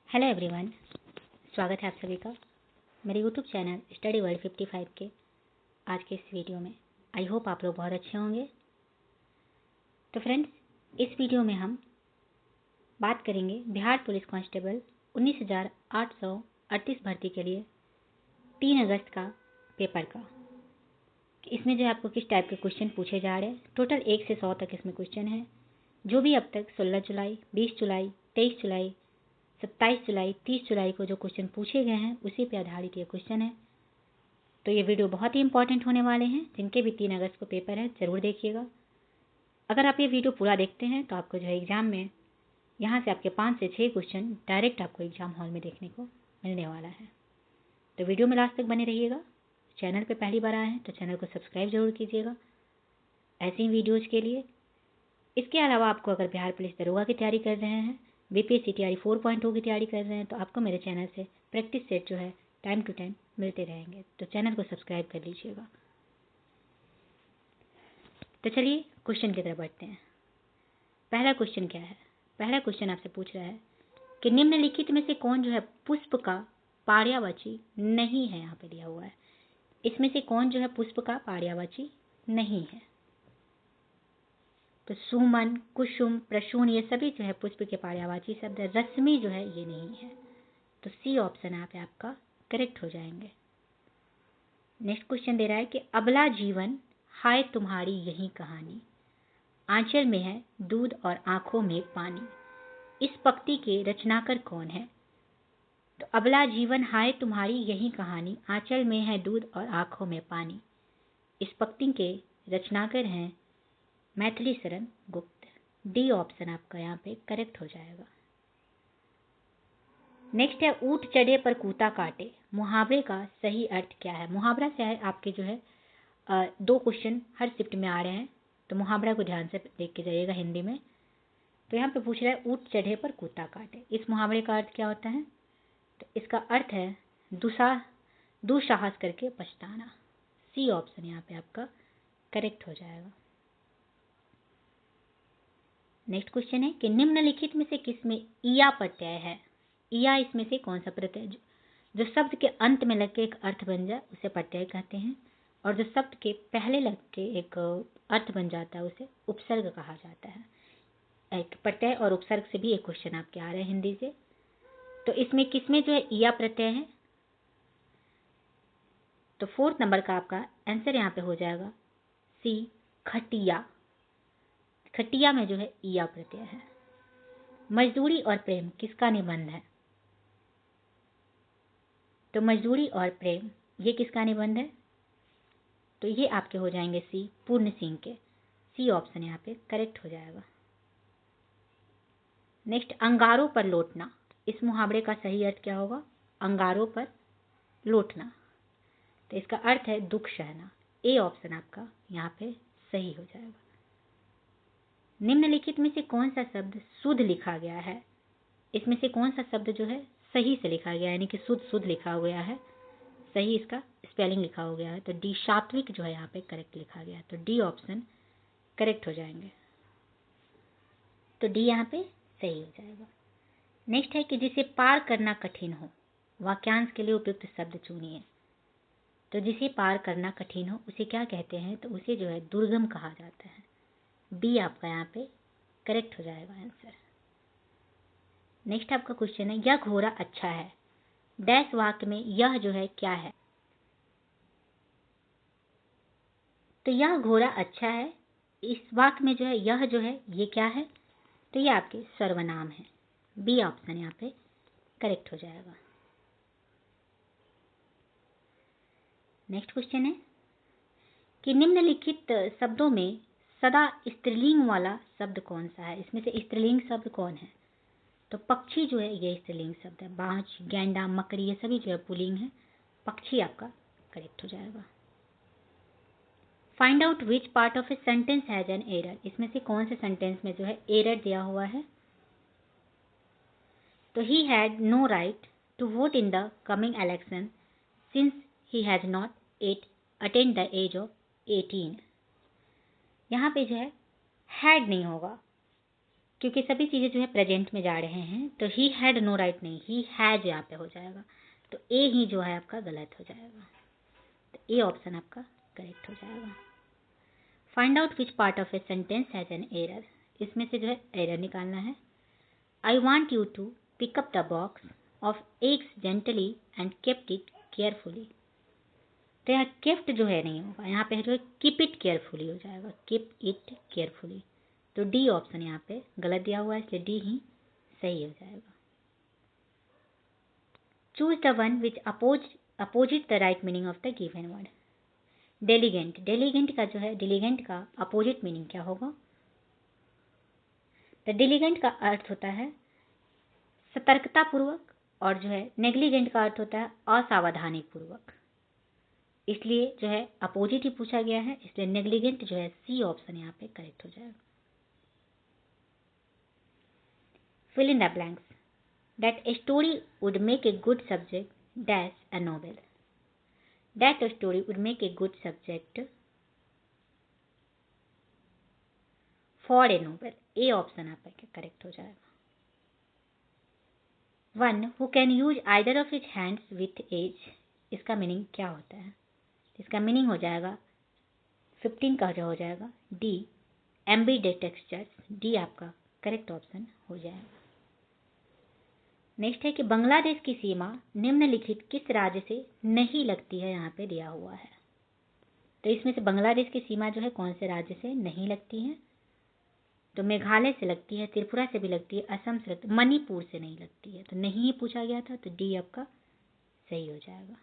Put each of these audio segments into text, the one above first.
Hello everyone, स्वागत है आप सभी का मेरे यूट्यूब चैनल स्टडी वर्ल्ड 55 के आज के इस वीडियो में। आई होप आप लोग बहुत अच्छे होंगे। तो फ्रेंड्स, इस वीडियो में हम बात करेंगे बिहार पुलिस कांस्टेबल 19,838 भर्ती के लिए 3 अगस्त का पेपर का। इसमें जो है आपको किस टाइप के क्वेश्चन पूछे जा रहे हैं। टोटल 1 से 100 तक इसमें क्वेश्चन है। जो भी अब तक 16 जुलाई, 20 जुलाई, 23 जुलाई, 27 जुलाई, 30 जुलाई को जो क्वेश्चन पूछे गए हैं उसी पे आधारित ये क्वेश्चन है। तो ये वीडियो बहुत ही इंपॉर्टेंट होने वाले हैं। जिनके भी 3 अगस्त को पेपर है ज़रूर देखिएगा। अगर आप ये वीडियो पूरा देखते हैं तो आपको जो है एग्ज़ाम में यहाँ से आपके 5 से 6 क्वेश्चन डायरेक्ट आपको एग्ज़ाम हॉल में देखने को मिलने वाला है। तो वीडियो में लास्ट तक बने रहिएगा। चैनल पर पहली बार आए हैं तो चैनल को सब्सक्राइब जरूर कीजिएगा ऐसी ही वीडियोज़ के लिए। इसके अलावा आपको अगर बिहार पुलिस दरोगा की तैयारी कर रहे हैं, बीपीएससी तैयारी 4.0 की तैयारी कर रहे हैं तो आपको मेरे चैनल से प्रैक्टिस सेट जो है टाइम टू टाइम मिलते रहेंगे। तो चैनल को सब्सक्राइब कर लीजिएगा। तो चलिए क्वेश्चन की तरफ बढ़ते हैं। पहला क्वेश्चन क्या है? पहला क्वेश्चन आपसे पूछ रहा है कि निम्नलिखित में से कौन जो है पुष्प का पर्यायवाची नहीं है। यहाँ पे दिया हुआ है, इसमें से कौन जो है पुष्प का पर्यायवाची नहीं है। तो सुमन, कुसुम, प्रसून ये सभी जो है पुष्प के पर्यायवाची शब्द है। रश्मि जो है ये नहीं है। तो सी ऑप्शन यहाँ पे आपका करेक्ट हो जाएंगे। नेक्स्ट क्वेश्चन दे रहा है कि अबला जीवन हाय तुम्हारी यही कहानी, आंचल में है दूध और आंखों में पानी, इस पंक्ति के रचनाकार कौन है। तो अबला जीवन हाय तुम्हारी यही कहानी, आंचल में है दूध और आंखों में पानी, इस पंक्ति के रचनाकार हैं मैथिली शरण गुप्त। डी ऑप्शन आपका यहाँ पे करेक्ट हो जाएगा। नेक्स्ट है ऊंट चढ़े पर कूता काटे, मुहावरे का सही अर्थ क्या है। मुहावरा से है आपके जो है 2 क्वेश्चन हर शिफ्ट में आ रहे हैं। तो मुहावरा को ध्यान से देख के जाइएगा हिंदी में। तो यहाँ पे पूछ रहा है ऊंट चढ़े पर कूता काटे, इस मुहावरे का अर्थ क्या होता है। तो इसका अर्थ है दुस्साहस करके पछताना। सी ऑप्शन यहाँ पे आपका करेक्ट हो जाएगा। नेक्स्ट क्वेश्चन है कि निम्नलिखित में से किसमें इया प्रत्यय है। इया इसमें से कौन सा प्रत्यय जो शब्द के अंत में लग के एक अर्थ बन जाए उसे प्रत्यय कहते हैं, और जो शब्द के पहले लग के एक अर्थ बन जाता है उसे उपसर्ग कहा जाता है। एक प्रत्यय और उपसर्ग से भी एक क्वेश्चन आपके आ रहे हैं हिंदी से। तो इसमें किसमें जो है इया प्रत्यय है। तो 4th नंबर का आपका आंसर यहाँ पे हो जाएगा सी, खटिया। खटिया में जो है इया प्रत्यय है। मजदूरी और प्रेम किसका निबंध है। तो मजदूरी और प्रेम ये किसका निबंध है। तो ये आपके हो जाएंगे सी, पूर्ण सिंह के। सी ऑप्शन यहाँ पे करेक्ट हो जाएगा। नेक्स्ट अंगारों पर लौटना, इस मुहावरे का सही अर्थ क्या होगा। अंगारों पर लौटना, तो इसका अर्थ है दुख सहना। ए ऑप्शन आपका यहाँ पे सही हो जाएगा। निम्नलिखित में से कौन सा शब्द शुद्ध लिखा गया है। इसमें से कौन सा शब्द जो है सही से लिखा गया है, यानी कि शुद्ध लिखा गया है, सही इसका स्पेलिंग लिखा हो गया है। तो डी सात्विक जो है यहाँ पे करेक्ट लिखा गया है। तो डी ऑप्शन करेक्ट हो जाएंगे। तो डी यहाँ पे सही हो जाएगा। नेक्स्ट है कि जिसे पार करना कठिन हो, वाक्यांश के लिए उपयुक्त शब्द चुनिए। तो जिसे पार करना कठिन हो उसे क्या कहते हैं। तो उसे जो है दुर्गम कहा जाता है। बी आपका यहाँ पे करेक्ट हो जाएगा आंसर। नेक्स्ट आपका क्वेश्चन है यह घोड़ा अच्छा है, डैश वाक्य में यह जो है क्या है। तो यह घोड़ा अच्छा है, इस वाक्य में जो है यह जो है ये क्या है। तो ये आपके सर्वनाम है। बी ऑप्शन यहाँ पे करेक्ट हो जाएगा। नेक्स्ट क्वेश्चन है कि निम्नलिखित शब्दों में सदा स्त्रीलिंग वाला शब्द कौन सा है। इसमें से स्त्रीलिंग शब्द कौन है। तो पक्षी जो है ये स्त्रीलिंग शब्द है। बाज, गैंडा, मकड़ी ये सभी जो है पुल्लिंग है। पक्षी आपका करेक्ट हो जाएगा। Find out which part of a sentence has an error, इसमें से कौन से सेंटेंस में जो है एरर दिया हुआ है। तो he had no right to vote in the coming election since he has not at attend the age of 18। यहाँ पे जो है हैड नहीं होगा, क्योंकि सभी चीज़ें जो है प्रेजेंट में जा रहे हैं, तो ही हैड नो राइट नहीं, ही हैज यहाँ पे हो जाएगा, तो ए ही जो है आपका गलत हो जाएगा, तो ए ऑप्शन आपका करेक्ट हो जाएगा। Find out which part of a sentence has an error, इसमें से जो है एरर निकालना है। I want you to pick up the box of eggs gently and kept it carefully, तो यहाँ केप्ट जो है नहीं होगा, यहाँ पे जो है कीप इट केयरफुली हो जाएगा, कीप इट केयरफुली, तो डी ऑप्शन यहाँ पे गलत दिया हुआ है, इसलिए डी ही सही हो जाएगा। Choose the one which opposite the right meaning of the given word. Diligent, diligent का जो है, डेलीगेंट का अपोजिट मीनिंग क्या होगा? तो डेलीगेंट का अर्थ होता है सतर्कता पूर्वक, और जो है नेग्लिजेंट का अर्थ होता है असावधानी पूर्वक, इसलिए जो है अपोजिट ही पूछा गया है, इसलिए नेग्लिजेंट जो है सी ऑप्शन यहाँ पे करेक्ट हो जाएगा। Fill in the blanks. That a story would make a good subject dash a novel, that a story would make a good subject for a novel, A option आपका correct हो जाएगा। One who can use either of his hands with ease, इसका meaning क्या होता है? इसका meaning हो जाएगा 15 का जो हो जाएगा डी एम्बीडेक्स्ट्रस, डी आपका करेक्ट ऑप्शन हो जाएगा। नेक्स्ट है कि बांग्लादेश की सीमा निम्नलिखित किस राज्य से नहीं लगती है, यहाँ पे दिया हुआ है, तो इसमें से बांग्लादेश की सीमा जो है कौन से राज्य से नहीं लगती है? तो मेघालय से लगती है, त्रिपुरा से भी लगती है, असम से लगती है, मणिपुर से नहीं लगती है, तो नहीं ही पूछा गया था, तो डी आपका सही हो जाएगा।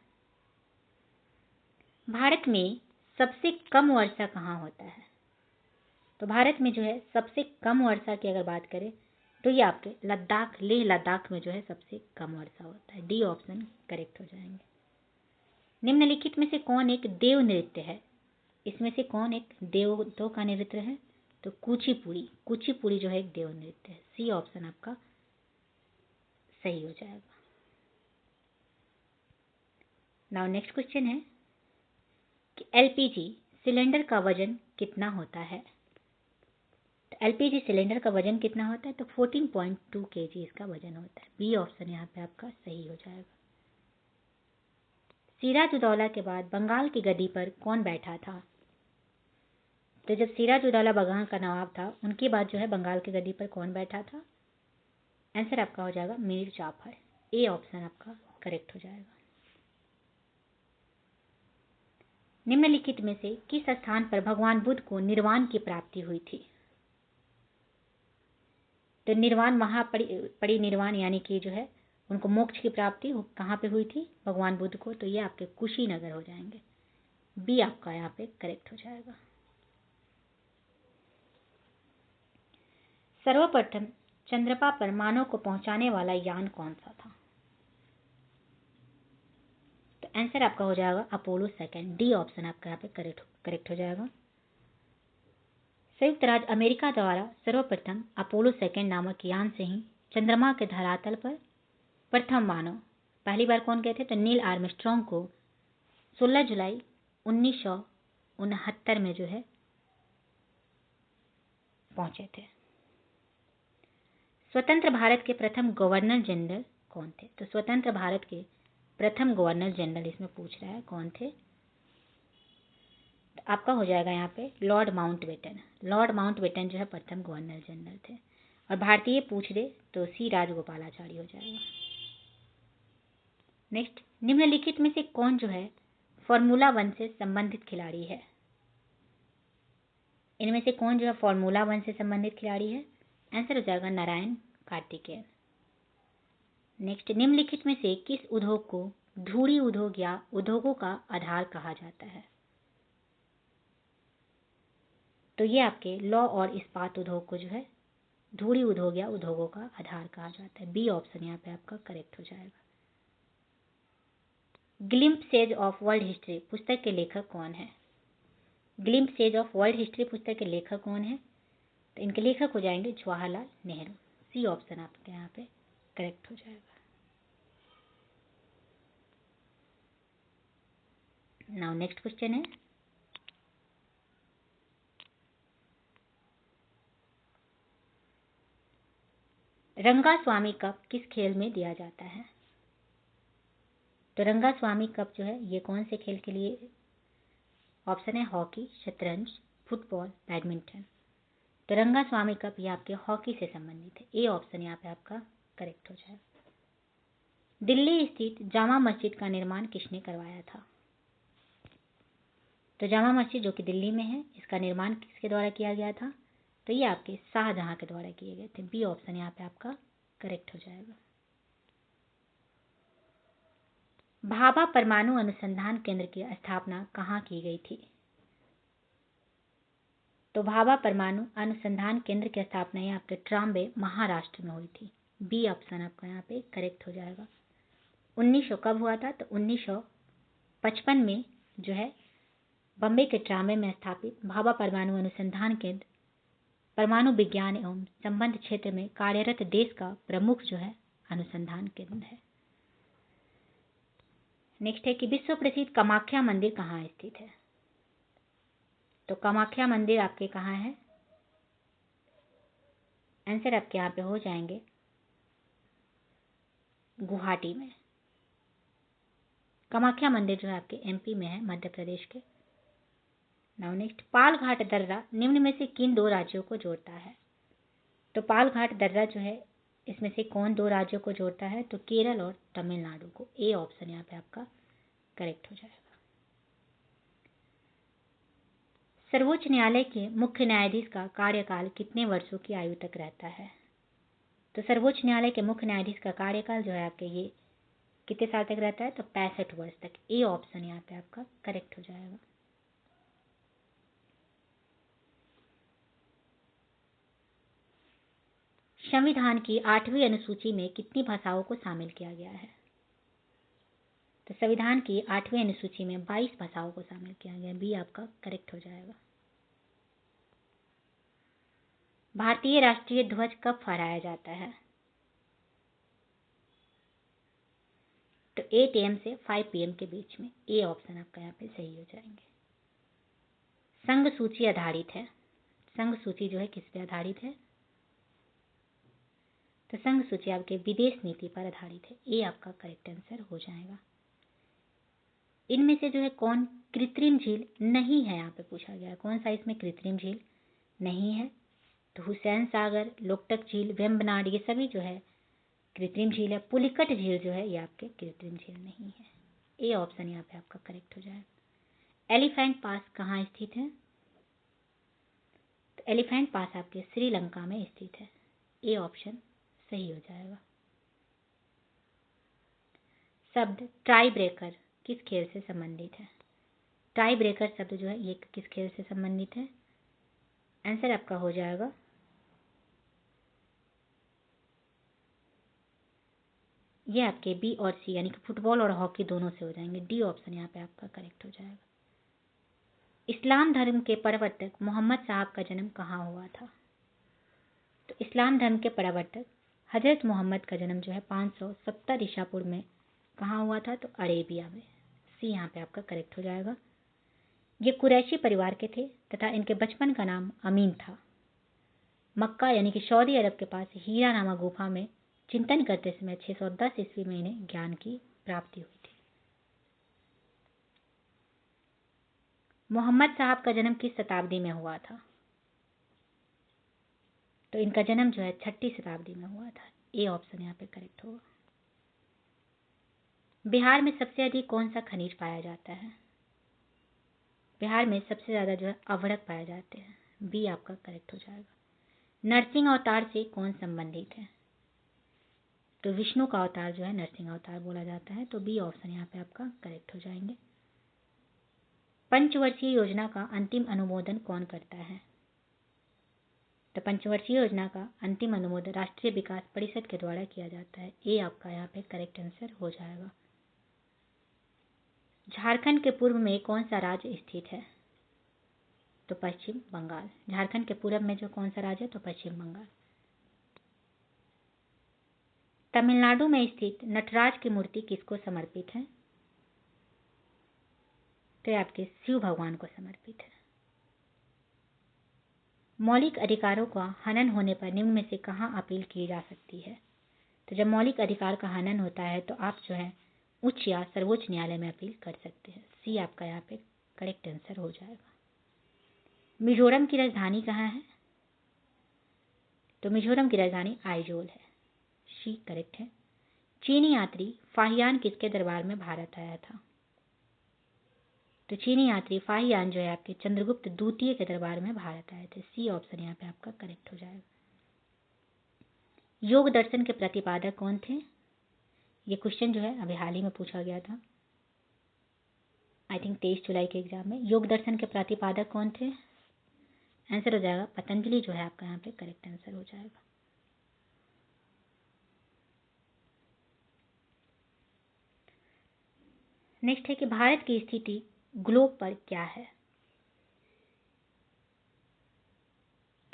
भारत में सबसे कम वर्षा कहाँ होता है? तो भारत में जो है सबसे कम वर्षा की अगर बात करें तो ये आपके लद्दाख, लेह लद्दाख में जो है सबसे कम वर्षा होता है, डी ऑप्शन करेक्ट हो जाएंगे। निम्नलिखित में से कौन एक देव नृत्य है? इसमें से कौन एक देवों का नृत्य है? तो कुचिपुड़ी, कुचिपुड़ी जो है एक देव नृत्य है, सी ऑप्शन आपका सही हो जाएगा। नाउ नेक्स्ट क्वेश्चन है कि एलपीजी सिलेंडर का वजन कितना होता है? तो एलपीजी सिलेंडर का वजन कितना होता है? तो 14.2 kg इसका वजन होता है, बी ऑप्शन यहाँ पे आपका सही हो जाएगा। सिराजुद्दौला के बाद बंगाल की गद्दी पर कौन बैठा था? तो जब सिराजुद्दौला बंगाल का नवाब था, उनके बाद जो है बंगाल की गद्दी पर कौन बैठा था? आंसर आपका हो जाएगा मीर जाफर, ए ऑप्शन आपका करेक्ट हो जाएगा। निम्नलिखित में से किस स्थान पर भगवान बुद्ध को निर्वाण की प्राप्ति हुई थी? तो निर्वाण, महापरिनिर्वाण यानी कि जो है उनको मोक्ष की प्राप्ति कहाँ पे हुई थी भगवान बुद्ध को? तो ये आपके कुशीनगर हो जाएंगे, बी आपका यहाँ पे करेक्ट हो जाएगा। सर्वप्रथम चंद्रमा पर मानव को पहुंचाने वाला यान कौन सा था? तो आंसर आपका हो जाएगा अपोलो 2, डी ऑप्शन आपका यहाँ पे करेक्ट हो जाएगा। संयुक्त राज्य अमेरिका द्वारा सर्वप्रथम अपोलो 2 नामक यान से ही चंद्रमा के धरातल पर प्रथम मानव पहली बार कौन गए थे? तो नील आर्मस्ट्रॉन्ग को 16 जुलाई 1969 में जो है पहुंचे थे। स्वतंत्र भारत के प्रथम गवर्नर जनरल कौन थे? तो स्वतंत्र भारत के प्रथम गवर्नर जनरल इसमें पूछ रहा है कौन थे? तो आपका हो जाएगा यहाँ पे लॉर्ड माउंटबेटन, लॉर्ड माउंटबेटन जो है प्रथम गवर्नर जनरल थे। और भारतीय पूछ दे तो सी राजगोपालाचारी हो जाएगा। नेक्स्ट, निम्नलिखित में से कौन जो है फॉर्मूला 1 से संबंधित खिलाड़ी है? इनमें से कौन जो है फॉर्मूला 1 से संबंधित खिलाड़ी है? आंसर हो जाएगा नारायण कार्तिकेयन। नेक्स्ट, निम्नलिखित में से किस उद्योग को धुरी उद्योग या उद्योगों का आधार कहा जाता है? तो ये आपके लौह और इस्पात उद्योग को जो है धुरी उद्योग या उद्योगों का आधार कहा जाता है, बी ऑप्शन यहाँ पे आपका करेक्ट हो जाएगा। ग्लिम्पसेज ऑफ वर्ल्ड हिस्ट्री पुस्तक के लेखक कौन है? ग्लिम्पसेज ऑफ वर्ल्ड हिस्ट्री पुस्तक के लेखक कौन है? तो इनके लेखक हो जाएंगे जवाहरलाल नेहरू, सी ऑप्शन आपके यहाँ पे करेक्ट हो जाएगा। नाउ नेक्स्ट क्वेश्चन है रंगास्वामी कप किस खेल में दिया जाता है? तो रंगास्वामी कप जो है ये कौन से खेल के लिए? ऑप्शन है हॉकी, शतरंज, फुटबॉल, बैडमिंटन। तो रंगास्वामी कप ये आपके हॉकी से संबंधित है। ए ऑप्शन यहाँ पे आपका करेक्ट हो जाएगा। दिल्ली स्थित जामा मस्जिद का निर्माण किसने करवाया था? तो जामा मस्जिद जो कि दिल्ली में है, इसका निर्माण किसके द्वारा किया गया था? तो ये आपके शाहजहां के द्वारा किए गए थे। बी ऑप्शन यहाँ पे आपका करेक्ट हो जाएगा। भाभा परमाणु अनुसंधान केंद्र की स्थापना कहाँ की गई थी? तो भाभा परमाणु अनुसंधान केंद्र की स्थापना ये आपके ट्राम्बे, महाराष्ट्र में हुई थी। बी ऑप्शन आपका यहाँ पे करेक्ट हो जाएगा। 1900 कब हुआ था? तो 1955 में जो है बम्बई के ट्राम्बे में स्थापित भाभा परमाणु अनुसंधान केंद्र परमाणु विज्ञान एवं संबंध क्षेत्र में कार्यरत देश का प्रमुख जो है अनुसंधान केंद्र है। नेक्स्ट है कि विश्व प्रसिद्ध कामाख्या मंदिर कहाँ स्थित है? तो कामाख्या मंदिर आपके कहाँ है? आंसर आपके यहाँ पे हो जाएंगे गुवाहाटी में। कामाख्या मंदिर जो है आपके एमपी में है, मध्य प्रदेश के। नाउ नेक्स्ट, पालघाट दर्रा निम्न में से किन दो राज्यों को जोड़ता है? तो पालघाट दर्रा जो है इसमें से कौन दो राज्यों को जोड़ता है? तो केरल और तमिलनाडु को। ए ऑप्शन यहाँ पे आपका करेक्ट हो जाएगा। सर्वोच्च न्यायालय के मुख्य न्यायाधीश का कार्यकाल कितने वर्षों की आयु तक रहता है? तो सर्वोच्च न्यायालय के मुख्य न्यायाधीश का कार्यकाल जो है आपके ये कितने साल तक रहता है? तो 65 वर्ष तक। ए ऑप्शन यहाँ पे आपका करेक्ट हो जाएगा। संविधान की 8वीं अनुसूची में कितनी भाषाओं को शामिल किया गया है? तो संविधान की 8वीं अनुसूची में 22 भाषाओं को शामिल किया गया। बी आपका करेक्ट हो जाएगा। भारतीय राष्ट्रीय ध्वज कब फहराया जाता है? तो 8 AM से 5 PM के बीच में। ए ऑप्शन आपका यहाँ पे सही हो जाएंगे। संघ सूची आधारित है। संघ सूची जो है किस पे आधारित है? तो संघ सूची आपके विदेश नीति पर आधारित है। ए आपका करेक्ट आंसर हो जाएगा। इनमें से जो है कौन कृत्रिम झील नहीं है? यहाँ पे पूछा गया है कौन सा इसमें कृत्रिम झील नहीं है? तो हुसैन सागर, लोकटक झील, वेम्बनाड ये सभी जो है कृत्रिम झील है। पुलिकट झील जो है ये आपके कृत्रिम झील नहीं है। ए ऑप्शन यहाँ पे आपका करेक्ट हो जाएगा। एलिफेंट पास कहाँ स्थित है? तो एलिफेंट पास आपके श्रीलंका में स्थित है। ए ऑप्शन सही हो जाएगा। शब्द टाई ब्रेकर किस खेल से संबंधित है? टाई ब्रेकर शब्द जो है ये किस खेल से संबंधित है? आंसर आपका हो जाएगा ये आपके बी और सी यानी कि फुटबॉल और हॉकी दोनों से हो जाएंगे। डी ऑप्शन यहाँ पे आपका करेक्ट हो जाएगा। इस्लाम धर्म के प्रवर्तक मोहम्मद साहब का जन्म कहाँ हुआ था? तो इस्लाम धर्म के प्रवर्तक हजरत मोहम्मद का जन्म जो है 570 ईसा पूर्व में कहाँ हुआ था? तो अरेबिया में। सी यहाँ पे आपका करेक्ट हो जाएगा। ये कुरैशी परिवार के थे तथा इनके बचपन का नाम अमीन था। मक्का यानी कि सऊदी अरब के पास हीरा नामा गुफा में चिंतन करते समय 610 ईस्वी में इन्हें ज्ञान की प्राप्ति हुई थी। मोहम्मद साहब का जन्म किस शताब्दी में हुआ था? तो इनका जन्म जो है 6ठी शताब्दी में हुआ था। ए ऑप्शन यहाँ पे करेक्ट होगा। बिहार में सबसे अधिक कौन सा खनिज पाया जाता है? बिहार में सबसे ज्यादा जो है अभ्रक पाए जाते हैं। बी आपका करेक्ट हो जाएगा। नरसिंह अवतार से कौन संबंधित है? तो विष्णु का अवतार जो है नरसिंह अवतार बोला जाता है। तो बी ऑप्शन यहाँ पे आपका करेक्ट हो जाएंगे। पंचवर्षीय योजना का अंतिम अनुमोदन कौन करता है? तो पंचवर्षीय योजना का अंतिम अनुमोदन राष्ट्रीय विकास परिषद के द्वारा किया जाता है। ए आपका यहाँ पे करेक्ट आंसर हो जाएगा। झारखंड के पूर्व में कौन सा राज्य स्थित है? तो पश्चिम बंगाल। झारखंड के पूर्व में जो कौन सा राज्य है? तो पश्चिम बंगाल। तमिलनाडु में स्थित नटराज की मूर्ति किसको समर्पित है? तो आपके शिव भगवान को समर्पित है। मौलिक अधिकारों का हनन होने पर निम्न में से कहाँ अपील की जा सकती है? तो जब मौलिक अधिकार का हनन होता है तो आप जो है उच्च या सर्वोच्च न्यायालय में अपील कर सकते हैं। सी आपका यहाँ पे करेक्ट आंसर हो जाएगा। मिजोरम की राजधानी कहाँ है? तो मिजोरम की राजधानी आइजोल है। सी करेक्ट है। चीनी यात्री फाहियान किसके दरबार में भारत आया था? तो चीनी यात्री फाहियान जो है आपके चंद्रगुप्त द्वितीय के दरबार में भारत आए थे। सी ऑप्शन यहाँ पे आपका करेक्ट हो जाएगा। योग दर्शन के प्रतिपादक कौन थे? ये क्वेश्चन जो है अभी हाल ही में पूछा गया था, आई थिंक 23 जुलाई के एग्जाम में। योग दर्शन के प्रतिपादक कौन थे? आंसर हो जाएगा पतंजलि जो है आपका यहाँ पे करेक्ट आंसर हो जाएगा। नेक्स्ट है कि भारत की स्थिति ग्लोब पर क्या है?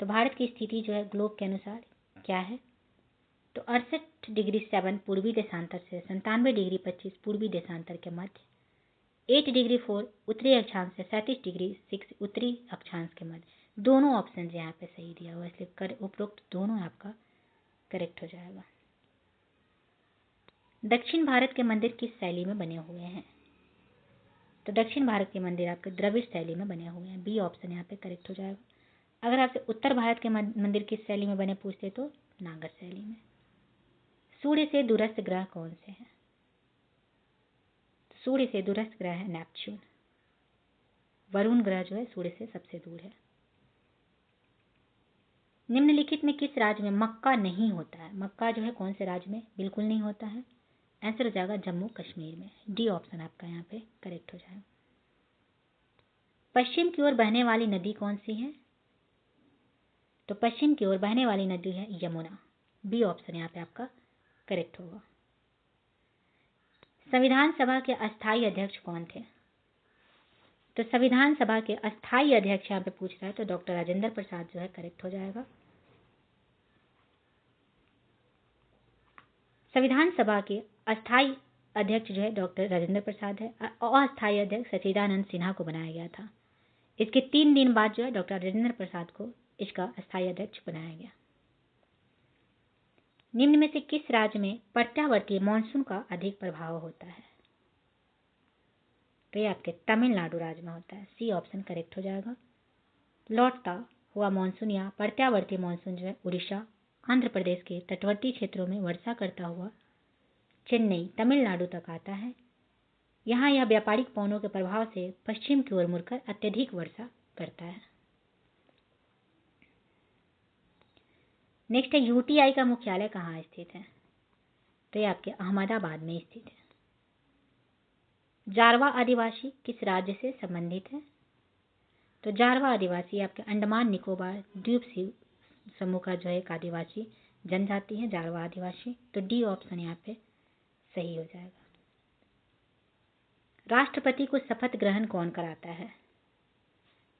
तो भारत की स्थिति जो है ग्लोब के अनुसार क्या है? तो 68°7 पूर्वी देशांतर से 97°25 पूर्वी देशांतर के मध्य, 8°4 उत्तरी अक्षांश से 37°6 उत्तरी अक्षांश के मध्य। दोनों ऑप्शन यहाँ पे सही दिया हुआ, इसलिए उपरोक्त दोनों आपका करेक्ट हो जाएगा। दक्षिण भारत के मंदिर किस शैली में बने हुए हैं? तो दक्षिण भारत के मंदिर आपके द्रविड़ शैली में बने हुए हैं। बी ऑप्शन यहाँ पे करेक्ट हो जाएगा। अगर आपसे उत्तर भारत के मंदिर किस शैली में बने पूछते तो नागर शैली में। सूर्य से दूरस्थ ग्रह कौन से हैं? सूर्य से दूरस्थ ग्रह है नेपच्यून। वरुण ग्रह जो है सूर्य से सबसे दूर है। निम्नलिखित में किस राज्य में मक्का नहीं होता है? मक्का जो है कौन से राज्य में बिल्कुल नहीं होता है? आंसर हो जाएगा जम्मू कश्मीर में। डी ऑप्शन आपका यहाँ पे करेक्ट हो जाएगा। पश्चिम की ओर बहने वाली नदी कौन सी है? तो पश्चिम की ओर बहने वाली नदी है यमुना। बी ऑप्शन यहाँ पे आपका करेक्ट होगा। संविधान सभा के अस्थायी अध्यक्ष कौन थे? तो संविधान सभा के अस्थायी अध्यक्ष यहाँ पे पूछ रहा है तो डॉक्टर राजेंद्र प्रसाद जो है करेक्ट हो जाएगा। संविधान सभा के अस्थायी अध्यक्ष जो है डॉक्टर राजेंद्र प्रसाद है। अस्थायी अध्यक्ष सच्चिदानंद सिन्हा को बनाया गया था। इसके 3 दिन बाद जो है डॉक्टर राजेंद्र प्रसाद को इसका अस्थायी अध्यक्ष बनाया गया। निम्न में से किस राज्य में प्रत्यावर्ती मानसून का अधिक प्रभाव होता है? तो ये आपके तमिलनाडु राज्य में होता है। सी ऑप्शन करेक्ट हो जाएगा। लौटता हुआ मानसून या प्रत्यावर्ती मानसून जो है उड़ीसा, आंध्र प्रदेश के तटवर्ती क्षेत्रों में वर्षा करता हुआ चेन्नई, तमिलनाडु तक आता है। यहाँ यह व्यापारिक पवनों के प्रभाव से पश्चिम की ओर मुड़कर अत्यधिक वर्षा करता है। नेक्स्ट है यूटीआई का मुख्यालय कहाँ स्थित है? तो ये आपके अहमदाबाद में स्थित है। जारवा आदिवासी किस राज्य से संबंधित है? तो जारवा आदिवासी आपके अंडमान निकोबार द्वीप समूह का जो है एक आदिवासी जनजाति है जारवा आदिवासी। तो डी ऑप्शन यहाँ पे सही हो जाएगा। राष्ट्रपति को शपथ ग्रहण कौन कराता है?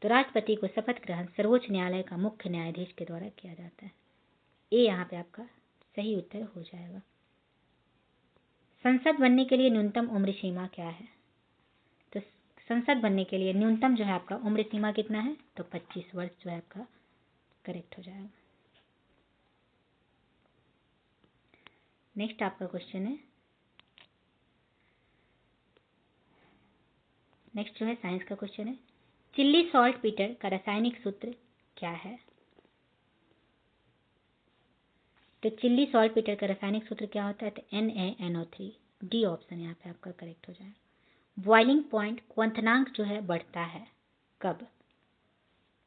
तो राष्ट्रपति को शपथ ग्रहण सर्वोच्च न्यायालय का मुख्य न्यायाधीश के द्वारा किया जाता है। ए यहाँ पे आपका सही उत्तर हो जाएगा। संसद बनने के लिए न्यूनतम उम्र सीमा क्या है? तो संसद बनने के लिए न्यूनतम जो है आपका उम्र सीमा कितना है? तो 25 वर्ष जो है आपका करेक्ट हो जाएगा। नेक्स्ट आपका क्वेश्चन है, नेक्स्ट जो है साइंस का क्वेश्चन है, चिल्ली सॉल्ट पीटर का रासायनिक सूत्र क्या है? तो चिल्ली सॉल्ट पीटर का रासायनिक सूत्र क्या होता है? तो NaNO3। डी ऑप्शन यहाँ पे आपका करेक्ट हो जाएगा। बॉइलिंग पॉइंट क्वथनांक जो है बढ़ता है कब?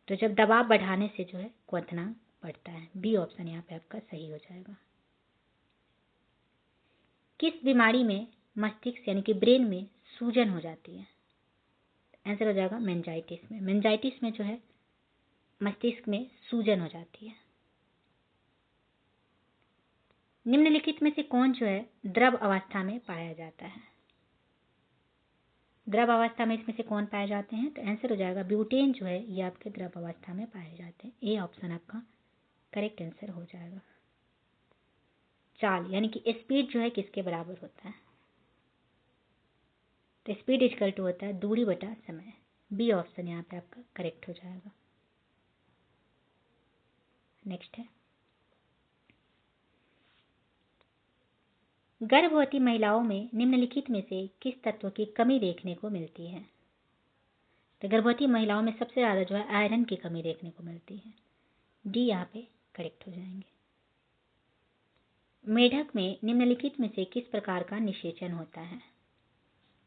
तो जब दबाव बढ़ाने से जो है क्वथनांक बढ़ता है। बी ऑप्शन यहाँ पे आपका सही हो जाएगा। किस बीमारी में मस्तिष्क यानी कि ब्रेन में सूजन हो जाती है? आंसर हो जाएगा मेनिंजाइटिस में। मेनिंजाइटिस में जो है मस्तिष्क में सूजन हो जाती है। निम्नलिखित में से कौन जो है द्रव अवस्था में पाया जाता है? द्रव अवस्था में इसमें से कौन पाए जाते हैं? तो आंसर हो जाएगा ब्यूटेन जो है ये आपके द्रव अवस्था में पाए जाते हैं। ए ऑप्शन आपका करेक्ट आंसर हो जाएगा। चाल यानी कि स्पीड जो है किसके बराबर होता है? तो स्पीड इक्वल टू होता है दूरी बटा समय। बी ऑप्शन यहाँ पे आपका करेक्ट हो जाएगा। नेक्स्ट है, गर्भवती महिलाओं में निम्नलिखित में से किस तत्व की कमी देखने को मिलती है? तो गर्भवती महिलाओं में सबसे ज़्यादा जो है आयरन की कमी देखने को मिलती है। डी यहाँ पे करेक्ट हो जाएंगे। मेढक में निम्नलिखित में से किस प्रकार का निषेचन होता है?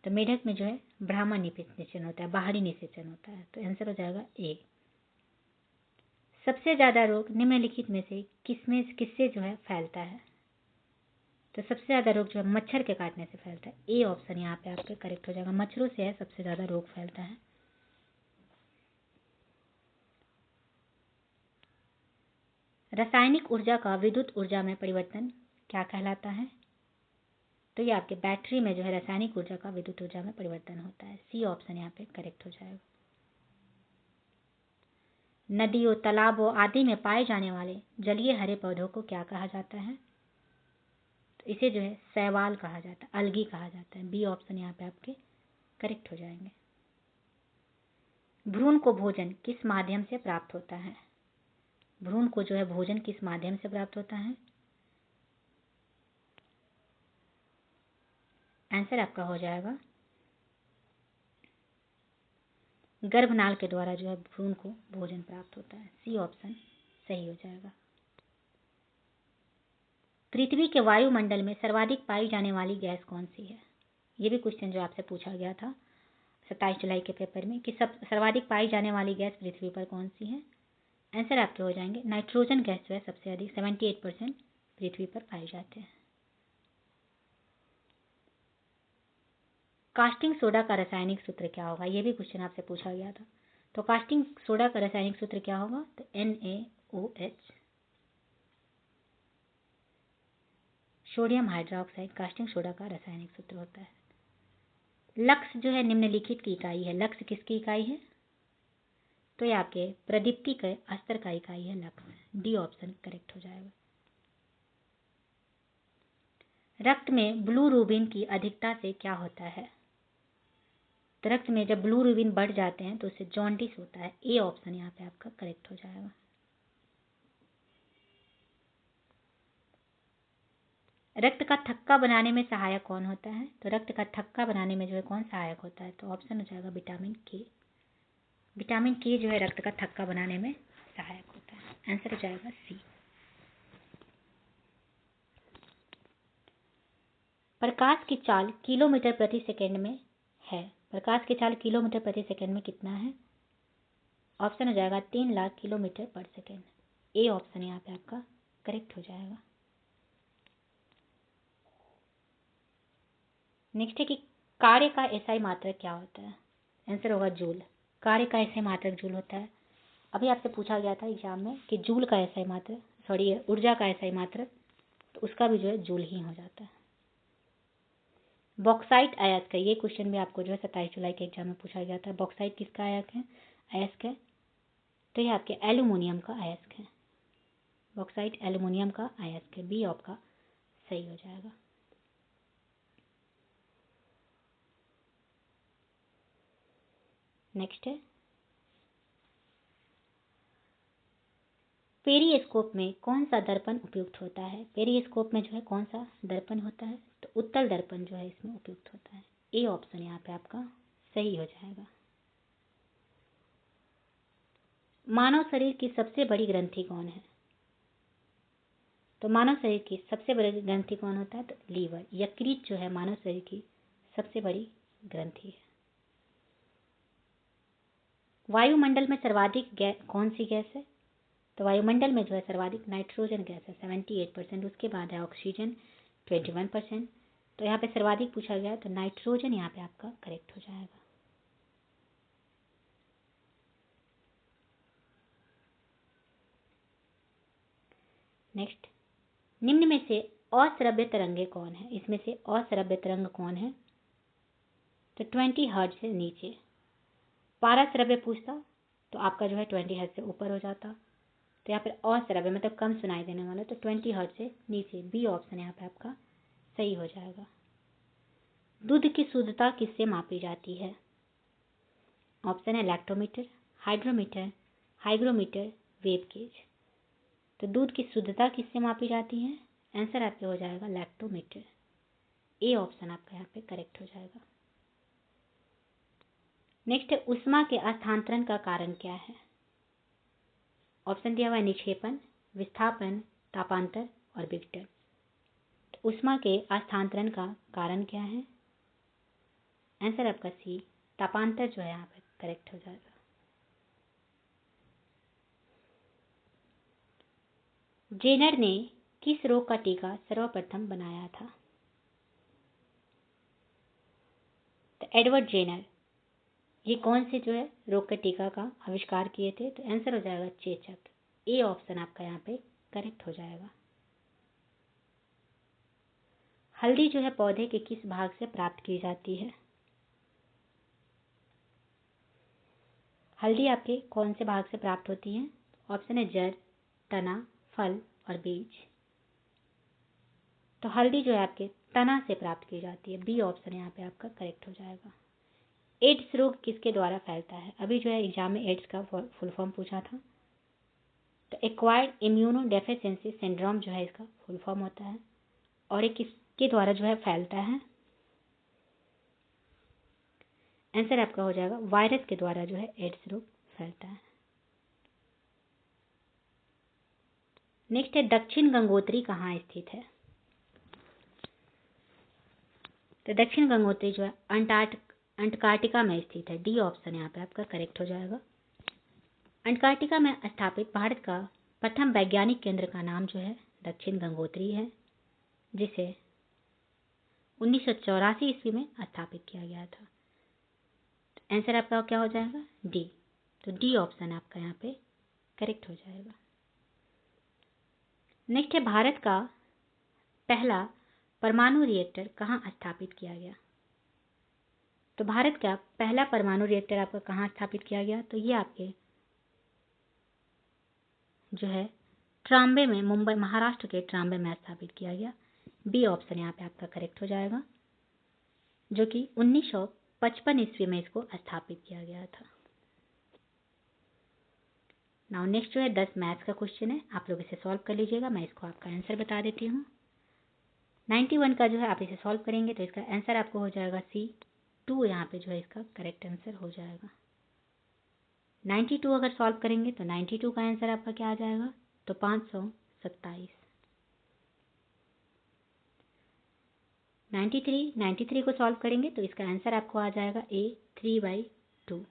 तो मेढक में जो है ब्राह्मण निषेचन होता है, बाहरी निषेचन होता है। तो आंसर हो जाएगा ए। सबसे ज्यादा रोग निम्नलिखित में से किससे जो है फैलता है? तो सबसे ज्यादा रोग जो है मच्छर के काटने से फैलता है। ए ऑप्शन यहाँ पे आपके करेक्ट हो जाएगा। मच्छरों से है सबसे ज्यादा रोग फैलता है। रासायनिक ऊर्जा का विद्युत ऊर्जा में परिवर्तन क्या कहलाता है? तो ये आपके बैटरी में जो है रासायनिक ऊर्जा का विद्युत ऊर्जा में परिवर्तन होता है। सी ऑप्शन यहाँ पे करेक्ट हो जाएगा। नदियों, तालाबों आदि में पाए जाने वाले जलीय हरे पौधों को क्या कहा जाता है? तो इसे जो है शैवाल कहा जाता है, अलगी कहा जाता है। बी ऑप्शन यहाँ पे आपके करेक्ट हो जाएंगे। भ्रूण को भोजन किस माध्यम से प्राप्त होता है? भ्रूण को जो है भोजन किस माध्यम से प्राप्त होता है? आंसर आपका हो जाएगा गर्भनाल के द्वारा जो है भ्रूण को भोजन प्राप्त होता है। सी ऑप्शन सही हो जाएगा। पृथ्वी के वायुमंडल में सर्वाधिक पाई जाने वाली गैस कौन सी है? ये भी क्वेश्चन जो आपसे पूछा गया था 27 जुलाई के पेपर में कि सर्वाधिक पाई जाने वाली गैस पृथ्वी पर कौन सी है? आंसर आपके हो जाएंगे नाइट्रोजन गैस जो है सबसे अधिक 78% पृथ्वी पर पाए जाते हैं। कास्टिंग सोडा का रासायनिक सूत्र क्या होगा? यह भी क्वेश्चन आपसे पूछा गया था। तो कास्टिंग सोडा का रासायनिक सूत्र क्या होगा? तो NaOH, sodium hydroxide casting soda का रासायनिक सूत्र होता है। लक्स जो है निम्नलिखित की इकाई है। लक्स किसकी इकाई है? तो ये आपके प्रदीप्ति के अस्तर का इकाई है लक्स। डी ऑप्शन करेक्ट हो जाएगा। रक्त में ब्लूबिन की अधिकता से क्या होता है? तो रक्त में जब ब्लूबिन बढ़ जाते हैं तो उससे जॉन्डिस होता है। ए ऑप्शन यहाँ पे आपका करेक्ट हो जाएगा। रक्त का थक्का बनाने में सहायक कौन होता है? तो रक्त का थक्का बनाने में जो है कौन सहायक होता है? तो ऑप्शन हो जाएगा विटामिन के। विटामिन के जो है रक्त का थक्का बनाने में सहायक होता है। आंसर हो जाएगा सी। प्रकाश की चाल किलोमीटर प्रति सेकंड में है। प्रकाश की चाल किलोमीटर प्रति सेकंड में कितना है? ऑप्शन हो जाएगा 3 लाख किलोमीटर पर सेकंड। ए ऑप्शन यहाँ पे आपका करेक्ट हो जाएगा। नेक्स्ट है कि कार्य का एसआई मात्रक क्या होता है? आंसर होगा जूल। कार्य का एसआई मात्रक जूल होता है। अभी आपसे पूछा गया था एग्जाम में कि जूल का एसआई मात्रक, सॉरी ऊर्जा का एसआई मात्रक, तो उसका भी जो है जूल ही हो जाता है। बॉक्साइट अयस्क है। ये क्वेश्चन भी आपको जो है 27 जुलाई के एग्जाम में पूछा गया था। बॉक्साइट किसका अयस्क है? तो ये आपके एल्यूमिनियम का अयस्क है। बॉक्साइट एल्यूमिनियम का अयस्क है। बी आपका सही हो जाएगा। नेक्स्ट है पेरिस्कोप में कौन सा दर्पण उपयुक्त होता है? पेरिस्कोप में जो है कौन सा दर्पण होता है? तो उत्तल दर्पण जो है इसमें उपयुक्त होता है। ए ऑप्शन यहाँ पे आपका सही हो जाएगा। मानव शरीर की सबसे बड़ी ग्रंथि कौन है? तो मानव शरीर की सबसे बड़ी ग्रंथि कौन होता है? तो लीवर, यकृत जो है मानव शरीर की सबसे बड़ी ग्रंथि है। वायुमंडल में सर्वाधिक कौन सी गैस है? तो वायुमंडल में जो है सर्वाधिक नाइट्रोजन गैस है 78%। उसके बाद है ऑक्सीजन 21%। तो यहाँ पे सर्वाधिक पूछा गया तो नाइट्रोजन यहाँ पे आपका करेक्ट हो जाएगा। नेक्स्ट, निम्न में से अश्रव्य तरंगे कौन है? इसमें से अश्रव्य तरंग कौन है? तो 20 हर्ट्ज से नीचे। पाराश्रव्य पूछता तो आपका जो है 20 हर्ट्ज से ऊपर हो जाता। तो यहाँ पर अश्रव्य मतलब कम सुनाई देने वाला, तो 20 हर्ट्ज से नीचे। बी ऑप्शन यहाँ पे आपका सही हो जाएगा। दूध की शुद्धता किससे मापी जाती है? ऑप्शन है lactometer, hydrometer, hygrometer, wave gauge. तो दूध की शुद्धता किससे मापी जाती है? आंसर आपके हो जाएगा लैक्टोमीटर। ए ऑप्शन आपका यहाँ पे करेक्ट हो जाएगा। नेक्स्ट है ऊष्मा के स्थानांतरण का कारण क्या है? ऑप्शन दिया हुआ है निक्षेपण, विस्थापन, तापांतर और विघटन। तो ऊष्मा के स्थानांतरण का कारण क्या है? आंसर आपका सी, तापांतर जो है यहाँ पे करेक्ट हो जाएगा। जेनर ने किस रोग का टीका सर्वप्रथम बनाया था? तो एडवर्ड जेनर ये कौन से जो है रोग के टीका का आविष्कार किए थे? तो आंसर हो जाएगा चेचक। ए ऑप्शन आपका यहाँ पे करेक्ट हो जाएगा। हल्दी जो है पौधे के किस भाग से प्राप्त की जाती है? हल्दी आपके कौन से भाग से प्राप्त होती है? ऑप्शन है जड़, तना, फल और बीज। तो हल्दी जो है आपके तना से प्राप्त की जाती है। बी ऑप्शन यहाँ पे आपका करेक्ट हो जाएगा। एड्स रोग किसके द्वारा फैलता है? अभी जो है एग्जाम में एड्स का फुल फॉर्म पूछा था। तो एक्वायर्ड इम्यूनो डेफिशिएंसी सिंड्रोम जो है इसका फुल फॉर्म होता है। और ये किसके द्वारा जो है फैलता है? आंसर आपका हो जाएगा वायरस के द्वारा जो है एड्स रोग फैलता है। नेक्स्ट है दक्षिण गंगोत्री कहाँ स्थित है? तो दक्षिण गंगोत्री जो है अंटार्कटिका में स्थित है। डी ऑप्शन यहाँ पे आपका करेक्ट हो जाएगा। अंटार्कटिका में स्थापित भारत का प्रथम वैज्ञानिक केंद्र का नाम जो है दक्षिण गंगोत्री है, जिसे 1984 ईस्वी में स्थापित किया गया था। आंसर आपका क्या हो जाएगा? डी। तो डी ऑप्शन आपका यहाँ पे करेक्ट हो जाएगा। नेक्स्ट है भारत का पहला परमाणु रिएक्टर कहाँ स्थापित किया गया? तो भारत का पहला परमाणु रिएक्टर आपका कहाँ स्थापित किया गया? तो ये आपके जो है ट्राम्बे में, मुंबई महाराष्ट्र के ट्राम्बे में स्थापित किया गया। बी ऑप्शन यहाँ पे आपका करेक्ट हो जाएगा, जो कि 1955 ईस्वी में इसको स्थापित किया गया था। नाउ नेक्स्ट जो है 10 मैथ्स का क्वेश्चन है, आप लोग इसे सॉल्व कर लीजिएगा। मैं इसको आपका आंसर बता देती हूँ। 91 का जो है आप इसे सॉल्व करेंगे तो इसका आंसर आपको हो जाएगा सी 2। यहाँ पे जो है इसका करेक्ट आंसर हो जाएगा। 92 अगर सॉल्व करेंगे तो 92 का आंसर आपका क्या आ जाएगा? तो 527। 93 को सॉल्व करेंगे तो इसका आंसर आपको आ जाएगा ए 3/2।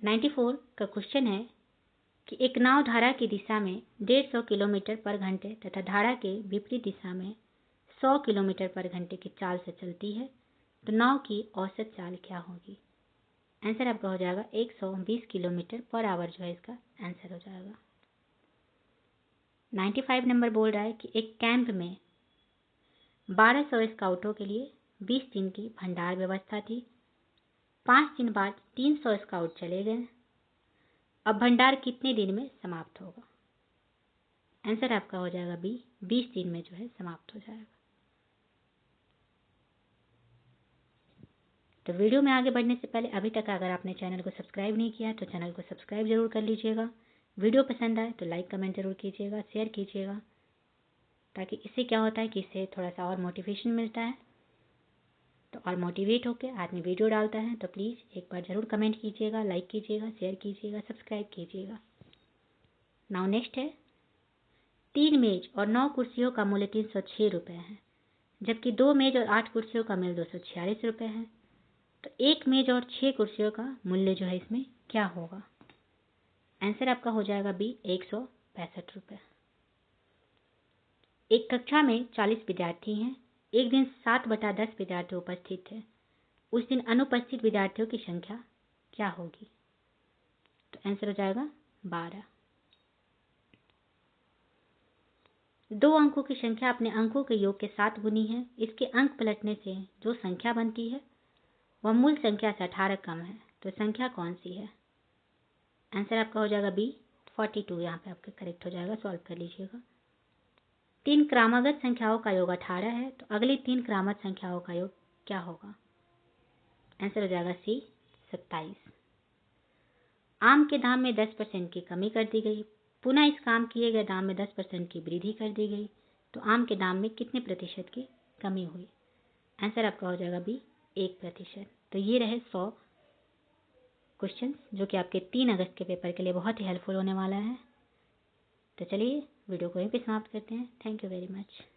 नाइन्टी 94 का क्वेश्चन है कि एक नाव धारा की दिशा में 150 किलोमीटर पर घंटे तथा धारा के विपरीत दिशा में 100 किलोमीटर पर घंटे की चाल से चलती है, तो नाव की औसत चाल क्या होगी? आंसर आपका हो जाएगा 120 किलोमीटर पर आवर जो है इसका आंसर हो जाएगा। 95 नंबर बोल रहा है कि एक कैंप में 1200 स्काउटों के लिए 20 दिन की भंडार व्यवस्था थी। 5 दिन बाद 300 स्काउट चले गए। अब भंडार कितने दिन में समाप्त होगा? आंसर आपका हो जाएगा बी, 20 दिन में जो है समाप्त हो जाएगा। तो वीडियो में आगे बढ़ने से पहले अभी तक अगर आपने चैनल को सब्सक्राइब नहीं किया तो चैनल को सब्सक्राइब जरूर कर लीजिएगा। वीडियो पसंद आए तो लाइक कमेंट जरूर कीजिएगा, शेयर कीजिएगा, ताकि इससे क्या होता है कि इससे थोड़ा सा और मोटिवेशन मिलता है। तो और मोटिवेट होकर आदमी वीडियो डालता है। तो प्लीज़ एक बार ज़रूर कमेंट कीजिएगा, लाइक कीजिएगा, शेयर कीजिएगा, सब्सक्राइब कीजिएगा। नाउ नेक्स्ट है 3 मेज और 9 कुर्सियों का मूल्य 306 रुपये है, जबकि 2 मेज और 8 कुर्सियों का मूल्य 246 रुपये है। तो 1 मेज और 6 कुर्सियों का मूल्य जो है इसमें क्या होगा? आंसर आपका हो जाएगा बी, 165 रुपये। एक कक्षा में 40 विद्यार्थी हैं। एक दिन 7/10 विद्यार्थी उपस्थित थे। उस दिन अनुपस्थित विद्यार्थियों की संख्या क्या होगी? तो आंसर हो जाएगा 12। 2 अंकों की संख्या अपने अंकों के योग के साथ गुनी है। इसके अंक पलटने से जो संख्या बनती है वह मूल संख्या से 18 कम है, तो संख्या कौन सी है? आंसर आपका हो जाएगा बी, 42। यहाँ पे आपका करेक्ट हो जाएगा, सॉल्व कर लीजिएगा। 3 क्रमागत संख्याओं का योग 18 है, तो अगली 3 क्रमागत संख्याओं का योग क्या होगा? आंसर हो जाएगा सी, 27। आम के दाम में 10% की कमी कर दी गई, पुनः इस काम किए गए दाम में 10% की वृद्धि कर दी गई, तो आम के दाम में कितने प्रतिशत की कमी हुई? आंसर आपका हो जाएगा बी, 1%। तो ये रहे 100 क्वेश्चन जो कि आपके 3 अगस्त के पेपर के लिए बहुत ही हेल्पफुल होने वाला है। तो चलिए वीडियो को यहीं पे समाप्त करते हैं। Thank you very much.